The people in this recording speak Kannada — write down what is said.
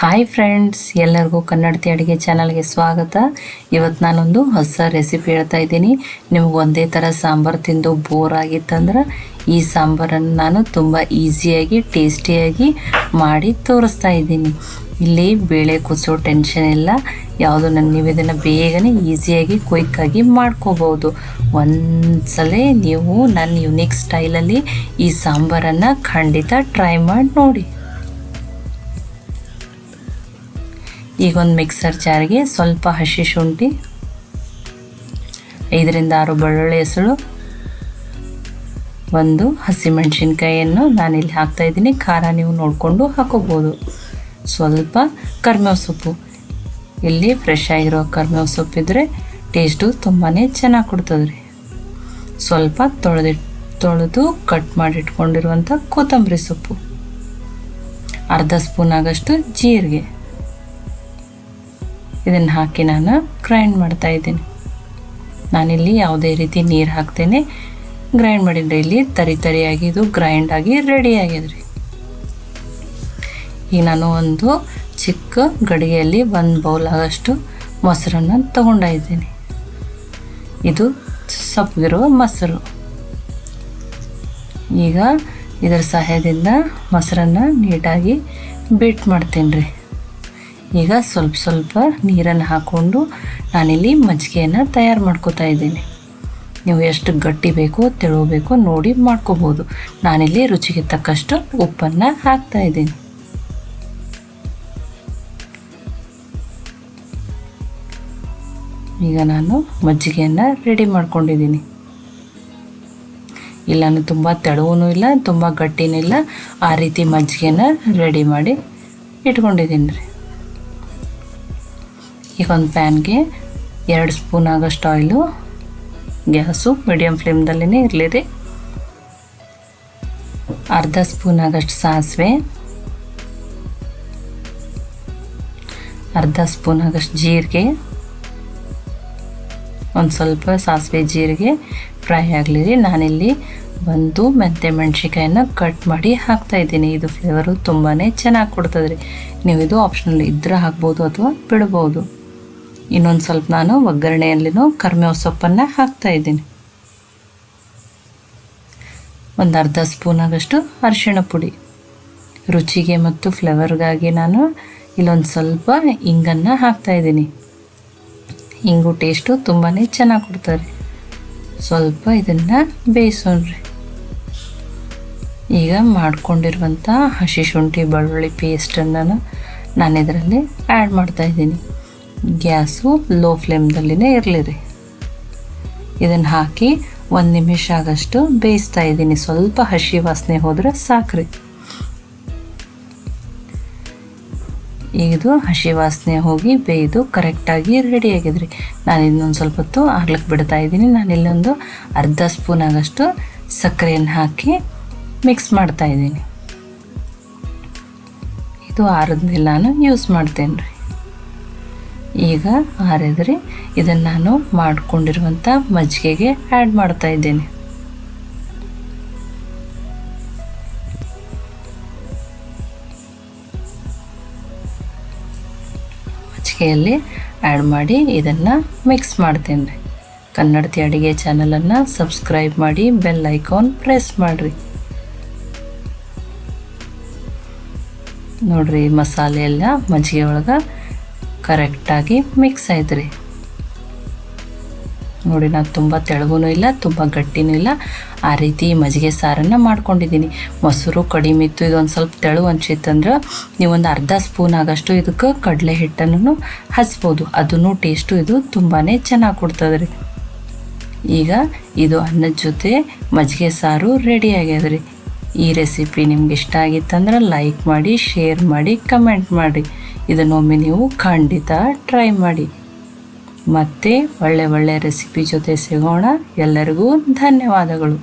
ಹಾಯ್ ಫ್ರೆಂಡ್ಸ್, ಎಲ್ಲರಿಗೂ ಕನ್ನಡತಿ ಅಡುಗೆ ಚಾನಲ್ಗೆ ಸ್ವಾಗತ. ಇವತ್ತು ನಾನೊಂದು ಹೊಸ ರೆಸಿಪಿ ಹೇಳ್ತಾ ಇದ್ದೀನಿ. ನಿಮ್ಗೆ ಒಂದೇ ಥರ ಸಾಂಬಾರು ತಿಂದು ಬೋರ್ ಆಗಿತ್ತಂದ್ರೆ ಈ ಸಾಂಬಾರನ್ನು ನಾನು ತುಂಬ ಈಸಿಯಾಗಿ ಟೇಸ್ಟಿಯಾಗಿ ಮಾಡಿ ತೋರಿಸ್ತಾ ಇದ್ದೀನಿ. ಇಲ್ಲಿ ಬೇಳೆ ಕುದಿಸೋ ಟೆನ್ಷನ್ ಇಲ್ಲ, ಯಾವುದು ನೀವು ಇದನ್ನು ಬೇಗನೆ ಈಸಿಯಾಗಿ ಕ್ವಿಕ್ಕಾಗಿ ಮಾಡ್ಕೋಬೋದು. ಒಂದ್ಸಲ ನೀವು ನನ್ನ ಯುನೀಕ್ ಸ್ಟೈಲಲ್ಲಿ ಈ ಸಾಂಬಾರನ್ನು ಖಂಡಿತ ಟ್ರೈ ಮಾಡಿ ನೋಡಿ. ಈಗ ಒಂದು ಮಿಕ್ಸರ್ ಜಾರ್ಗೆ ಸ್ವಲ್ಪ ಹಸಿ ಶುಂಠಿ, 5-6 ಬೆಳ್ಳುಳ್ಳಿ ಹೆಸರು, ಒಂದು ಹಸಿಮೆಣಸಿನ್ಕಾಯಿಯನ್ನು ನಾನಿಲ್ಲಿ ಹಾಕ್ತಾಯಿದ್ದೀನಿ. ಖಾರ ನೀವು ನೋಡಿಕೊಂಡು ಹಾಕೋಬೋದು. ಸ್ವಲ್ಪ ಕರಿಬೇವು ಸೊಪ್ಪು, ಇಲ್ಲಿ ಫ್ರೆಶ್ ಆಗಿರೋ ಕರಿಬೇವು ಸೊಪ್ಪಿದ್ರೆ ಟೇಸ್ಟು ತುಂಬಾ ಚೆನ್ನಾಗಿ ಕೊಡ್ತದೆ ರೀ. ಸ್ವಲ್ಪ ತೊಳೆದು ಕಟ್ ಮಾಡಿಟ್ಕೊಂಡಿರುವಂಥ ಕೊತ್ತಂಬರಿ ಸೊಪ್ಪು, ಅರ್ಧ ಸ್ಪೂನ್ ಆಗಷ್ಟು ಜೀರಿಗೆ, ಇದನ್ನು ಹಾಕಿ ನಾನು ಗ್ರೈಂಡ್ ಮಾಡ್ತಾ ಇದ್ದೀನಿ. ನಾನಿಲ್ಲಿ ಯಾವುದೇ ರೀತಿ ನೀರು ಹಾಕ್ತೇನೆ ಗ್ರೈಂಡ್ ಮಾಡಿದ್ರೆ ಇಲ್ಲಿ ತರಿಯಾಗಿ ಇದು ಗ್ರೈಂಡ್ ಆಗಿ ರೆಡಿ ಆಗಿದ್ರಿ. ಈಗ ನಾನು ಒಂದು ಚಿಕ್ಕ ಗಡಿಗೆಯಲ್ಲಿ 1 ಬೌಲ್ ಆಗಷ್ಟು ಮೊಸರನ್ನು ತಗೊಂಡಿದ್ದೀನಿ. ಇದು ಸಪ್ಪಗಿರುವ ಮೊಸರು. ಈಗ ಇದರ ಸಹಾಯದಿಂದ ಮೊಸರನ್ನು ನೀಟಾಗಿ ಬೀಟ್ ಮಾಡ್ತೀನಿ ರೀ. ಈಗ ಸ್ವಲ್ಪ ನೀರನ್ನು ಹಾಕ್ಕೊಂಡು ನಾನಿಲ್ಲಿ ಮಜ್ಜಿಗೆಯನ್ನು ತಯಾರು ಮಾಡ್ಕೋತಾ ಇದ್ದೀನಿ. ನೀವು ಎಷ್ಟು ಗಟ್ಟಿ ಬೇಕೋ ತೆಳು ಬೇಕೋ ನೋಡಿ ಮಾಡ್ಕೋಬೋದು. ನಾನಿಲ್ಲಿ ರುಚಿಗೆ ತಕ್ಕಷ್ಟು ಉಪ್ಪನ್ನು ಹಾಕ್ತಾ ಇದ್ದೀನಿ. ಈಗ ನಾನು ಮಜ್ಜಿಗೆಯನ್ನು ರೆಡಿ ಮಾಡ್ಕೊಂಡಿದ್ದೀನಿ. ಇಲ್ಲ ನಾನು ತುಂಬ ತೆಳುವೂ ಇಲ್ಲ, ತುಂಬ ಗಟ್ಟಿನೂ ಇಲ್ಲ, ಆ ರೀತಿ ಮಜ್ಜಿಗೆನ ರೆಡಿ ಮಾಡಿ ಇಟ್ಕೊಂಡಿದ್ದೀನಿ ರೀ. ಈಗ ಒಂದು ಪ್ಯಾನ್ಗೆ 2 ಸ್ಪೂನ್ ಆಗಷ್ಟು ಆಯಿಲು, ಗ್ಯಾಸು ಮೀಡಿಯಮ್ ಫ್ಲೇಮ್ದಲ್ಲೇ ಇರಲಿ ರೀ. ಅರ್ಧ ಸ್ಪೂನ್ ಆಗಷ್ಟು ಸಾಸಿವೆ, ಅರ್ಧ ಸ್ಪೂನ್ ಆಗಷ್ಟು ಜೀರಿಗೆ, ಒಂದು ಸ್ವಲ್ಪ ಸಾಸಿವೆ ಜೀರಿಗೆ ಫ್ರೈ ಆಗಲಿ ರೀ. ನಾನಿಲ್ಲಿ ಒಂದು ಮೆಣಸಿನ್ಕಾಯಿನ ಕಟ್ ಮಾಡಿ ಹಾಕ್ತಾಯಿದ್ದೀನಿ. ಇದು ಫ್ಲೇವರು ತುಂಬಾ ಚೆನ್ನಾಗಿ ಕೊಡ್ತದೆ ರೀ. ನೀವು ಇದು ಆಪ್ಷನಲ್ ಇದ್ರೆ ಹಾಕ್ಬೋದು ಅಥವಾ ಬಿಡ್ಬೋದು. ಇನ್ನೊಂದು ಸ್ವಲ್ಪ ನಾನು ಒಗ್ಗರಣೆಯಲ್ಲಿನೂ ಕರಿಬೇವು ಸೊಪ್ಪನ್ನು ಹಾಕ್ತಾಯಿದ್ದೀನಿ. ಒಂದು ಅರ್ಧ ಸ್ಪೂನ್ ಆಗಷ್ಟು ಅರಿಶಿಣ ಪುಡಿ, ರುಚಿಗೆ ಮತ್ತು ಫ್ಲೇವರ್ಗಾಗಿ ನಾನು ಇಲ್ಲೊಂದು ಸ್ವಲ್ಪ ಇಂಗನ್ನು ಹಾಕ್ತಾಯಿದ್ದೀನಿ. ಇಂಗು ಟೇಸ್ಟು ತುಂಬಾ ಚೆನ್ನಾಗಿ ಕೊಡ್ತಾರೆ. ಸ್ವಲ್ಪ ಇದನ್ನು ಬೇಯಿಸೋಣ್ರಿ. ಈಗ ಮಾಡ್ಕೊಂಡಿರುವಂಥ ಹಸಿ ಶುಂಠಿ ಬೆಳ್ಳುಳ್ಳಿ ಪೇಸ್ಟನ್ನು ನಾನು ಇದರಲ್ಲಿ ಆ್ಯಡ್ ಮಾಡ್ತಾಯಿದ್ದೀನಿ. ಗ್ಯಾಸು ಲೋ ಫ್ಲೇಮ್ದಲ್ಲಿನೇ ಇರಲಿ ರೀ. ಇದನ್ನು ಹಾಕಿ 1 ನಿಮಿಷ ಆಗಷ್ಟು ಬೇಯಿಸ್ತಾ ಇದ್ದೀನಿ. ಸ್ವಲ್ಪ ಹಸಿ ವಾಸನೆ ಹೋದರೆ ಸಾಕ್ರಿ. ಇದು ಹಸಿ ವಾಸನೆ ಹೋಗಿ ಬೇಯ್ದು ಕರೆಕ್ಟಾಗಿ ರೆಡಿಯಾಗಿದ್ರಿ. ನಾನು ಇನ್ನೊಂದು ಸ್ವಲ್ಪ ಹೊತ್ತು ಆಗ್ಲಿಕ್ಕೆ ಬಿಡ್ತಾ ಇದ್ದೀನಿ. ನಾನಿಲ್ಲೊಂದು ಅರ್ಧ ಸ್ಪೂನ್ ಆಗಷ್ಟು ಸಕ್ಕರೆಯನ್ನು ಹಾಕಿ ಮಿಕ್ಸ್ ಮಾಡ್ತಾ ಇದ್ದೀನಿ. ಇದು ಆರಿದ್ಮೇಲೆ ನಾನು ಯೂಸ್ ಮಾಡ್ತೇನೆ ರೀ. ಈಗ ಆರಿದ್ರಿ. ಇದನ್ನು ನಾನು ಮಾಡಿಕೊಂಡಿರುವಂಥ ಮಜ್ಜಿಗೆಗೆ ಆ್ಯಡ್ ಮಾಡ್ತಾ ಇದ್ದೀನಿ. ಮಜ್ಜಿಗೆಯಲ್ಲಿ ಆ್ಯಡ್ ಮಾಡಿ ಇದನ್ನು ಮಿಕ್ಸ್ ಮಾಡ್ತೇನೆ ರೀ. ಕನ್ನಡತಿ ಅಡುಗೆ ಚಾನಲನ್ನು ಸಬ್ಸ್ಕ್ರೈಬ್ ಮಾಡಿ, ಬೆಲ್ ಐಕಾನ್ ಪ್ರೆಸ್ ಮಾಡಿರಿ. ನೋಡಿರಿ, ಮಸಾಲೆ ಎಲ್ಲ ಮಜ್ಜಿಗೆ ಒಳಗೆ ಕರೆಕ್ಟಾಗಿ ಮಿಕ್ಸ್ ಆಯ್ತು ರೀ. ನೋಡಿ, ನಾನು ತುಂಬ ತೆಳುವೂ ಇಲ್ಲ, ತುಂಬ ಗಟ್ಟಿನೂ ಇಲ್ಲ, ಆ ರೀತಿ ಮಜ್ಜಿಗೆ ಸಾರನ್ನು ಮಾಡ್ಕೊಂಡಿದ್ದೀನಿ. ಮೊಸರು ಕಡಿಮೆ ಇತ್ತು, ಇದೊಂದು ಸ್ವಲ್ಪ ತೆಳು ಅನ್ಸಿತ್ತಂದ್ರೆ ನೀವೊಂದು ಅರ್ಧ ಸ್ಪೂನ್ ಆಗಷ್ಟು ಇದಕ್ಕೆ ಕಡಲೆ ಹಿಟ್ಟನ್ನು ಹಚ್ಬೋದು. ಅದನ್ನು ಟೇಸ್ಟು ಇದು ತುಂಬಾ ಚೆನ್ನಾಗಿ ಕೊಡ್ತದೆ ರೀ. ಈಗ ಇದು ಅನ್ನದ ಜೊತೆ ಮಜ್ಜಿಗೆ ಸಾರು ರೆಡಿ ಆಗ್ಯದ ರೀ. ಈ ರೆಸಿಪಿ ನಿಮ್ಗೆ ಇಷ್ಟ ಆಗಿತ್ತಂದ್ರೆ ಲೈಕ್ ಮಾಡಿ, ಶೇರ್ ಮಾಡಿ, ಕಮೆಂಟ್ ಮಾಡಿ. ಇದನ್ನೊಮ್ಮೆ ನೀವು ಖಂಡಿತ ಟ್ರೈ ಮಾಡಿ. ಮತ್ತೆ ಒಳ್ಳೆ ರೆಸಿಪಿ ಜೊತೆ ಸಿಗೋಣ. ಎಲ್ಲರಿಗೂ ಧನ್ಯವಾದಗಳು.